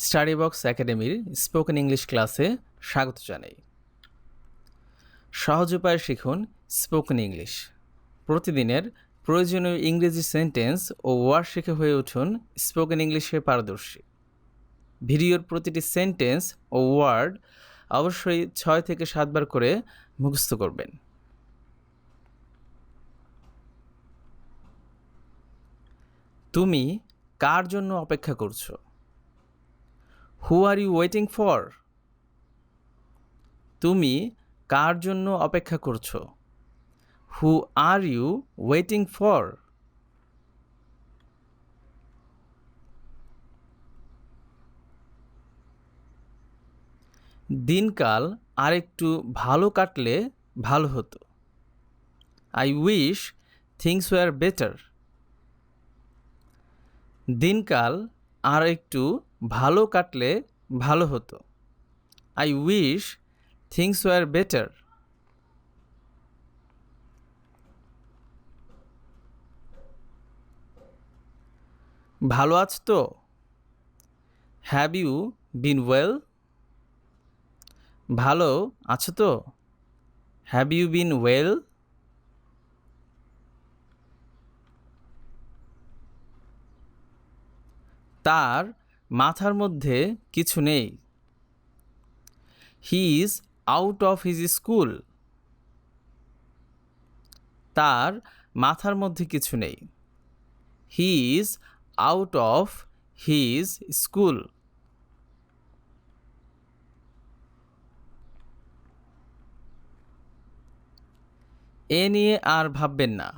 Study box একাডেমির spoken English ক্লাসে স্বাগত জানাই। সহজ উপায়ে শিখুন স্পোকেন ইংলিশ। প্রতিদিনের প্রয়োজনীয় ইংরেজি সেন্টেন্স ও ওয়ার্ড শিখে হয়ে উঠুন স্পোকেন ইংলিশে পারদর্শী। ভিডিওর প্রতিটি সেন্টেন্স ও ওয়ার্ড অবশ্যই 6 থেকে 7 বার করে মুখস্থ করবেন। তুমি কার জন্য অপেক্ষা করছো? Who are you waiting for? তুমি কার জন্য অপেক্ষা করছো? Who are you waiting for? দিনকাল আরেকটু ভালো কাটলে ভালো হতো। I wish things were better. দিনকাল আর একটু ভালো কাটলে ভালো হতো। I wish things were better. ভালো আছো তো? Have you been well? ভালো আছো তো? Have you been well? তার মাথার মধ্যে কিছু নেই। He is out of his school. তার মাথার মধ্যে কিছু নেই। He is out of his school. এ নিয়ে আর ভাববেন না।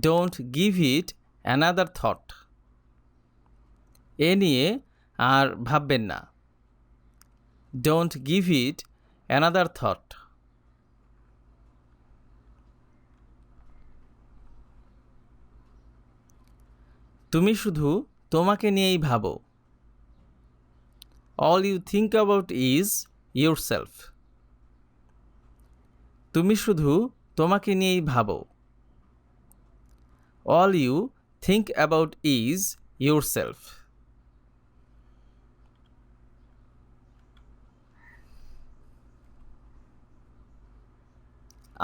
Don't give it another thought. এ নিয়ে আর ভাববেন না। Don't give it another thought. তুমি শুধু তোমাকে নিয়েই ভাবো। All you think about is yourself. তুমি শুধু তোমাকে নিয়েই ভাবো। All you think about is yourself.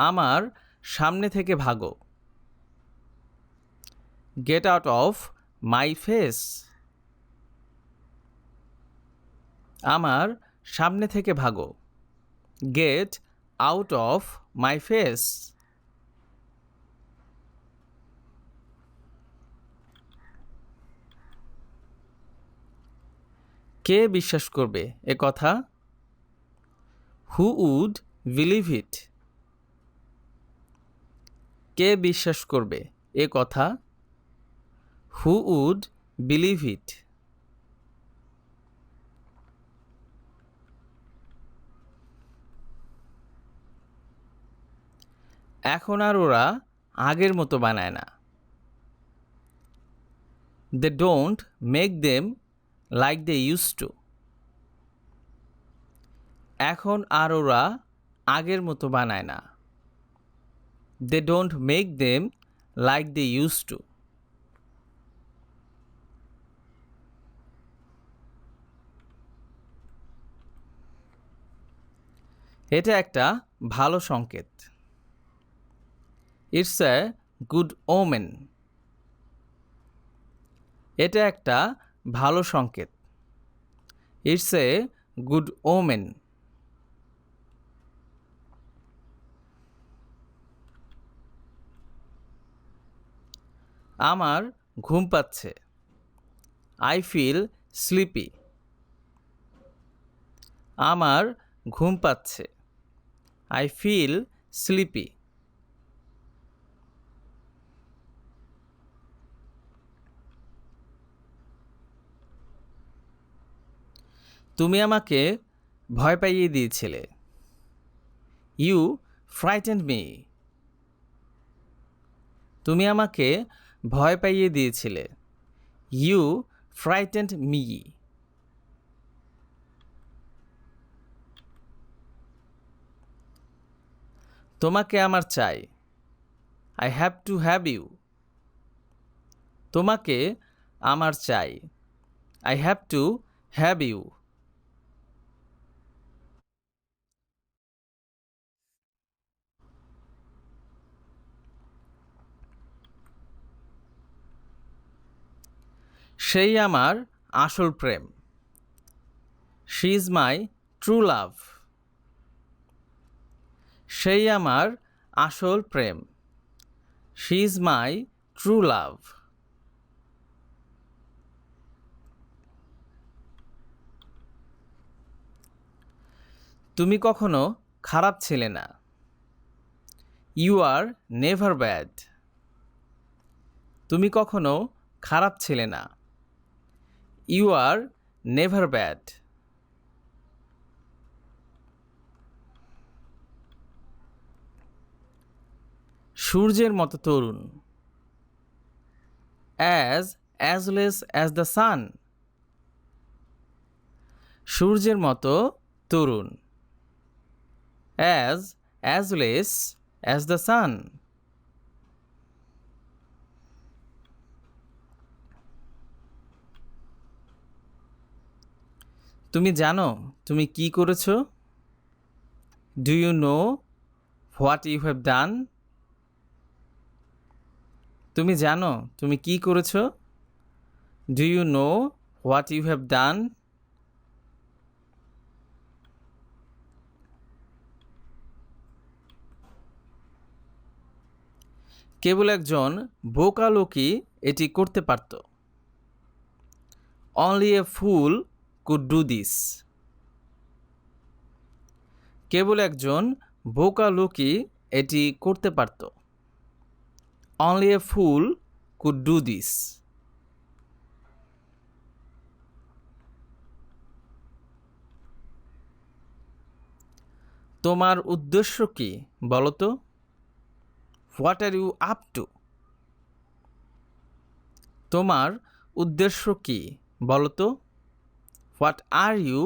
আমার সামনে থেকে ভাগো। Get out of my face. আমার সামনে থেকে ভাগো। Get out of my face. কে বিশ্বাস করবে এ কথা? হু উড বিলিভ ইট? কে বিশ্বাস করবে এ কথা? Who would believe it? এখন আর ওরা আগের মতো বানায় না। They don't make them like they use to. এখন আর ওরা আগের মতো বানায় না। They don't make them like they use to. এটা একটা ভালো সংকেত। It's a good omen. এটা একটা ভালো সংকেত। It's a good omen. আমার ঘুম পাচ্ছে। I feel sleepy. আমার ঘুম পাচ্ছে। I feel sleepy. তুমি আমাকে ভয় পাইয়ে দিয়েছিলে। You frightened me. তুমি আমাকে ভয় পাইয়ে দিয়েছিলে। You frightened me. তোমাকে আমার চাই। I have to have you. তোমাকে আমার চাই। I have to have you. সেই আমার আসল প্রেম। She is my true love. সেই আমার আসল প্রেম। She is my true love. তুমি কখনো খারাপ ছিলে না। You are never bad. তুমি কখনো খারাপ ছিলে না। You are never bad. সূর্যের মতো তরুণ। As as the sun. সূর্যের মতো তরুণ। As less as the sun. তুমি জানো তুমি কি করেছো? Do you know what you have done? তুমি জানো তুমি কি করেছো? Do you know what you have done? কেবল একজন বোকা লোকই এটি করতে পারত। Only a fool could do this. কেবল একজন বোকা লোকই এটি করতে পারত। Only a fool could do this. তোমার উদ্দেশ্য কি বলো তো? What are you up to? তোমার উদ্দেশ্য কি বলো তো? What are you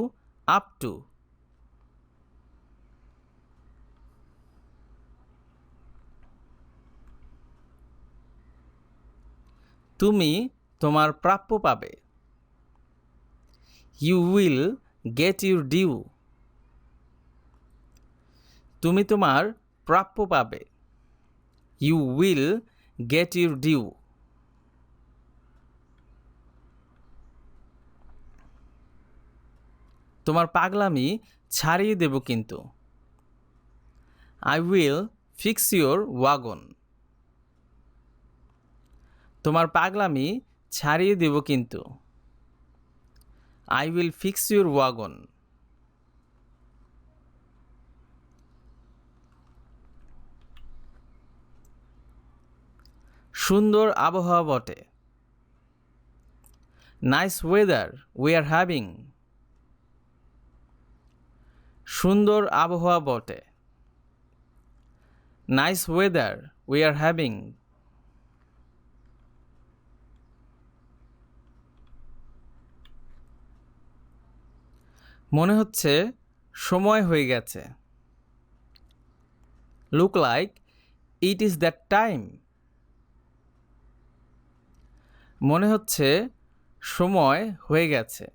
up to? তুমি তোমার প্রাপ্য পাবে। You will get your due. তুমি তোমার প্রাপ্য পাবে। You will get your due. তোমার পাগলামি ছাড়িয়ে দেব কিন্তু। I will fix your wagon. তোমার পাগলামি ছাড়িয়ে দেব কিন্তু। I will fix your wagon. সুন্দর আবহাওয়া বটে। Nice weather we are having. সুন্দর আবহাওয়া বটে। Nice weather we are having. মনে হচ্ছে সময় হয়ে গেছে। Look like it is that time. মনে হচ্ছে সময় হয়ে গেছে।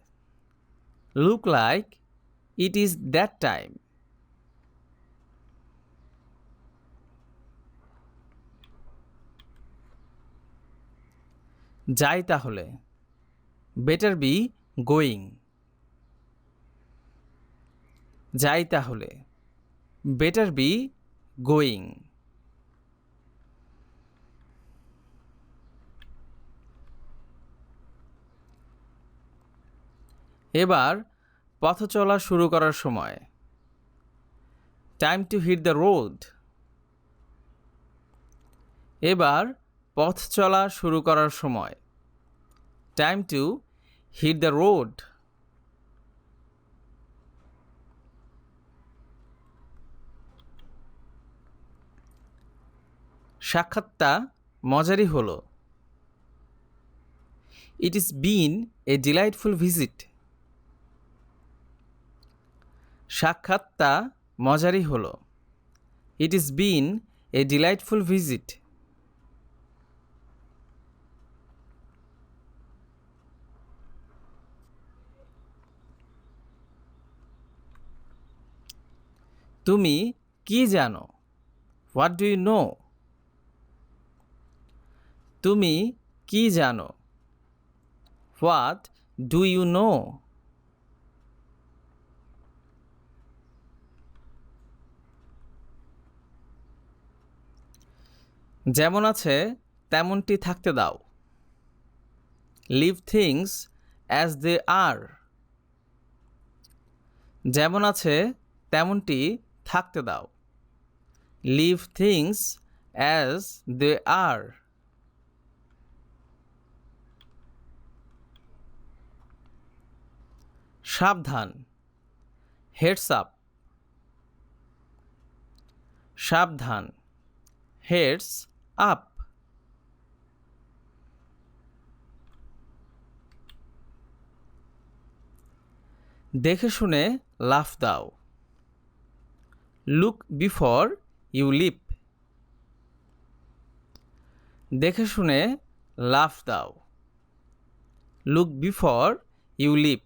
Look like it is that time. যাই তাহলে। Better be going. যাই তাহলে। Better be going. এবার পথ চলা শুরু করার সময়। Time to hit the road. এবার পথ চলা শুরু করার সময়। Time to hit the road. সাক্ষাৎটা মজারই হলো। It has been a delightful visit. সাক্ষাৎটা মজারই হলো। It has been a delightful visit. তুমি কি জানো? What do you know? তুমি কি জানো? What do you know? যেমন আছে তেমনটি থাকতে দাও। Leave things as they are. যেমন আছে তেমনটি থাকতে দাও। Leave things as they are. সাবধান, হেডস আপ। সাবধান, হেডস আপ। দেখে শুনে লাফ দাও। Look before you leap. দেখে শুনে লাফ দাও। Look before you leap.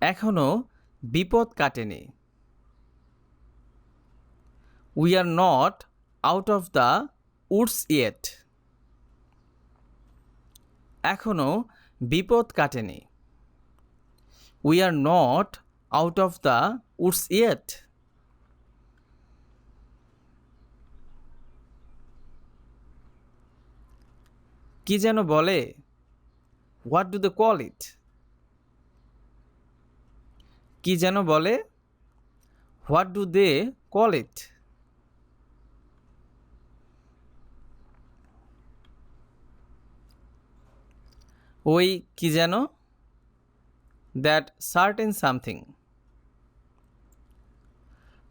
এখনো বিপদ কাটেনি। We are not out of the woods yet. এখনো বিপদ কাটেনি। We are not out of the woods yet. কি যেন বলে? What do they call it? কি যেন বলে? What do they call it? ওই কি যেন? That certain something.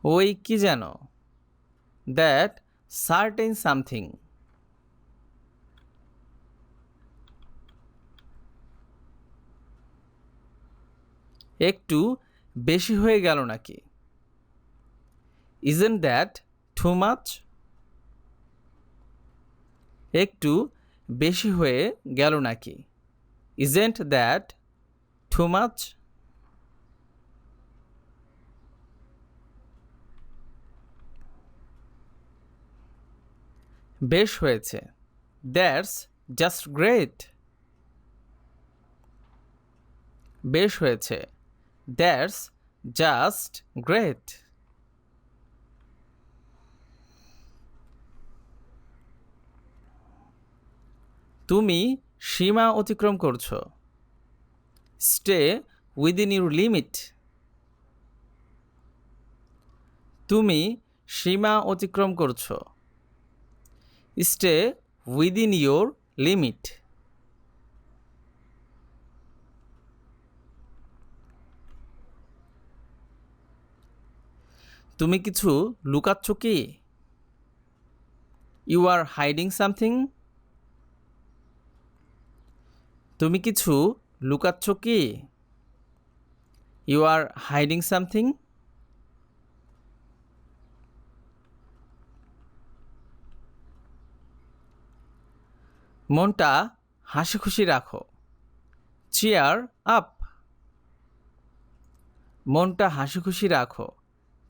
ওই কি যেন? That certain something. একটু বেশি হয়ে গেল নাকি? Isn't that too much? একটু বেশি হয়ে গেল নাকি? Isn't that too much? বেশ হয়েছে। That's just great. বেশ হয়েছে। That's just great. তুমি সীমা অতিক্রম করছো। Stay within your limit. তুমি সীমা অতিক্রম করছো। Stay within your limit. তুমি কিছু লুকাচ্ছ কি? You are hiding something. তুমি কিছু লুকাচ্ছ কি? You are hiding something. মনটা হাসি খুশি রাখো। Cheer up. মনটা হাসি খুশি রাখো।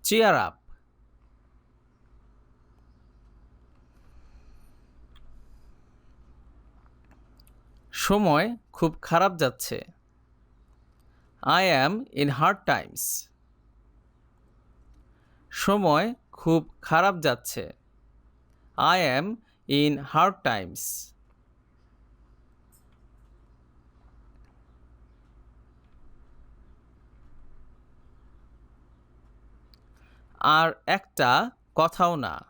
Cheer up. সময় খুব খারাপ যাচ্ছে। I am in hard times. সময় খুব খারাপ যাচ্ছে। I am in hard times. আর একটা কথাও না।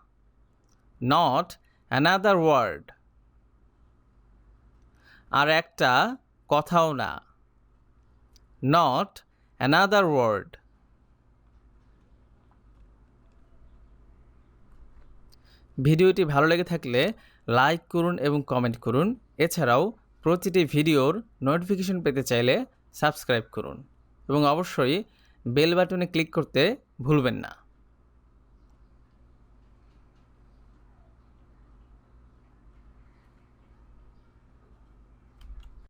Not another word. আর একটা কথাও না। Not another word. ভিডিওটি ভালো লেগে থাকলে লাইক করুন এবং কমেন্ট করুন। এছাড়াও প্রতিটি ভিডিওর নোটিফিকেশন পেতে চাইলে সাবস্ক্রাইব করুন এবং অবশ্যই বেল বাটনে ক্লিক করতে ভুলবেন না।